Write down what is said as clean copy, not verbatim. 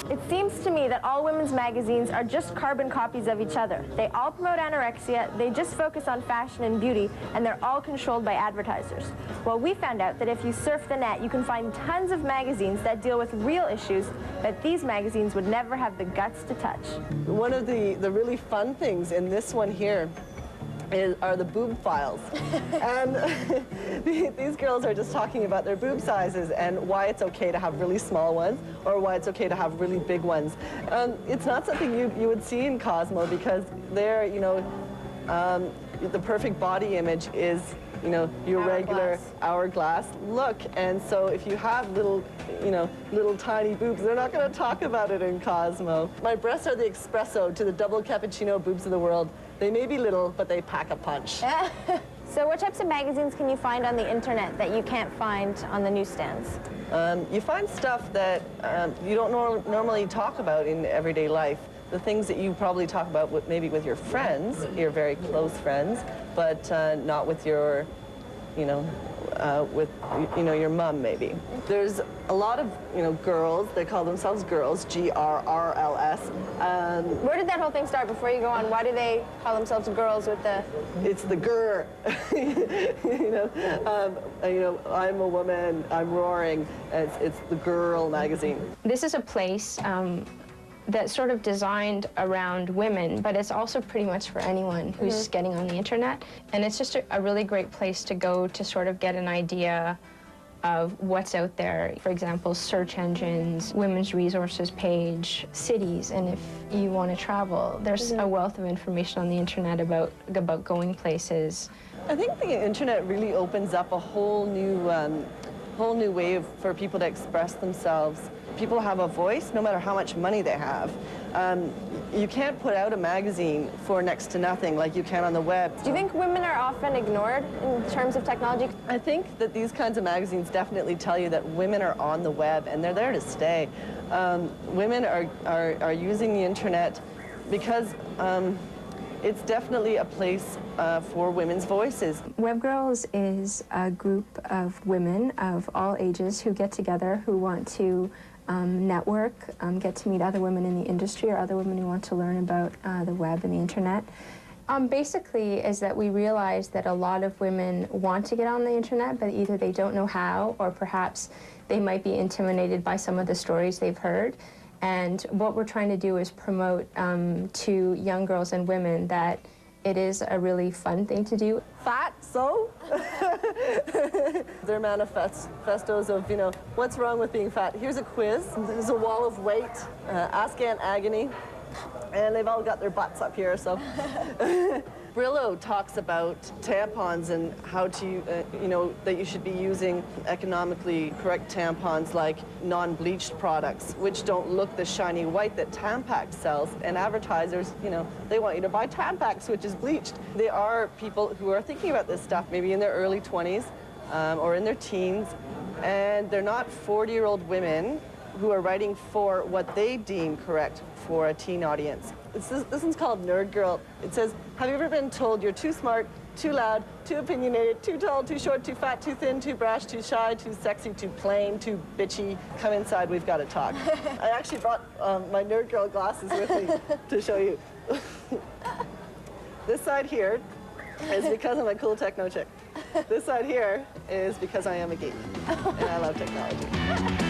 It seems to me that all women's magazines are just carbon copies of each other. They all promote anorexia, they just focus on fashion and beauty, and they're all controlled by advertisers. Well, we found out that if you surf the net, you can find tons of magazines that deal with real issues that these magazines would never have the guts to touch. One of the really fun things in this one here are the boob files. And these girls are just talking about their boob sizes and why it's okay to have really small ones or why it's okay to have really big ones. It's not something you would see in Cosmo because they're, you know, the perfect body image is, you know, your regular hourglass look. And so if you have little, you know, little tiny boobs, they're not going to talk about it in Cosmo. My breasts are the espresso to the double cappuccino boobs of the world. They may be little, but they pack a punch. So what types of magazines can you find on the internet that you can't find on the newsstands? You find stuff that you don't normally talk about in everyday life. The things that you probably talk about maybe with your friends, your very close friends, but not with your, you know, your mom maybe. There's a lot of, you know, girls, they call themselves girls, G-R-R-L-S. Where did that whole thing start before you go on? Why do they call themselves girls with the... It's the grrr. You know, I'm a woman, I'm roaring. It's the Grrrl magazine. This is a place that's sort of designed around women, but it's also pretty much for anyone who's getting on the internet. And it's just a really great place to go to sort of get an idea of what's out there. For example, search engines, women's resources page, cities, and if you want to travel, there's a wealth of information on the internet about going places. I think the internet really opens up a whole new way for people to express themselves. People have a voice no matter how much money they have. You can't put out a magazine for next to nothing like you can on the web. Do you think women are often ignored in terms of technology? I think that these kinds of magazines definitely tell you that women are on the web and they're there to stay. Women are using the internet because it's definitely a place for women's voices. Grrrls is a group of women of all ages who get together, who want to network, get to meet other women in the industry or other women who want to learn about the web and the internet. Basically is that we realize that a lot of women want to get on the internet, but either they don't know how or perhaps they might be intimidated by some of the stories they've heard. And what we're trying to do is promote to young girls and women that it is a really fun thing to do. Fat, so? They're manifestos of, you know, what's wrong with being fat. Here's a quiz. There's a wall of weight. Ask Aunt Agony. And they've all got their butts up here, so. Brillo talks about tampons and how to, you know, that you should be using economically correct tampons like non-bleached products, which don't look the shiny white that Tampax sells. And advertisers, you know, they want you to buy Tampax, which is bleached. There are people who are thinking about this stuff, maybe in their early 20s or in their teens, and they're not 40-year-old women who are writing for what they deem correct for a teen audience. This one's called Nerd Girl. It says, have you ever been told you're too smart, too loud, too opinionated, too tall, too short, too fat, too thin, too brash, too shy, too sexy, too plain, too bitchy? Come inside, we've got to talk. I actually brought my Nerd Girl glasses with me to show you. This side here is because I'm a cool techno chick. This side here is because I am a geek and I love technology.